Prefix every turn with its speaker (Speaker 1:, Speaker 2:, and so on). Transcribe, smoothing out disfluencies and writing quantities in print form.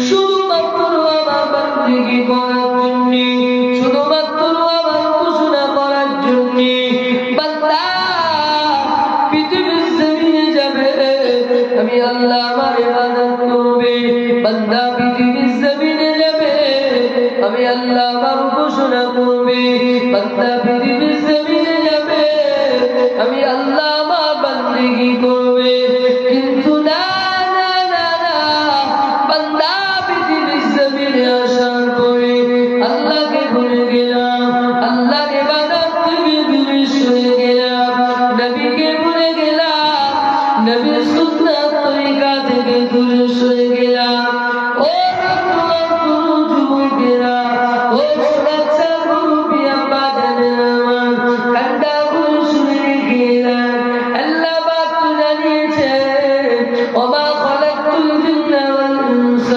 Speaker 1: শুধুমাত্র আমার বান্দিগি করার জন্য, শুধুমাত্র আমার ঘোষণা করার জন্য বান্দা পৃথিবীর জমিনে যাবে, আমি আল্লাহ আমার ইবাদত করবে। বান্দা পৃথিবীর জমিনে যাবে, আমি আল্লাহ আমার ঘোষণা করবে। বান্দা পৃথিবীর জমিনে যাবে, আমি আল্লাহ আমার বান্দিগি করবে। কিন্তু না,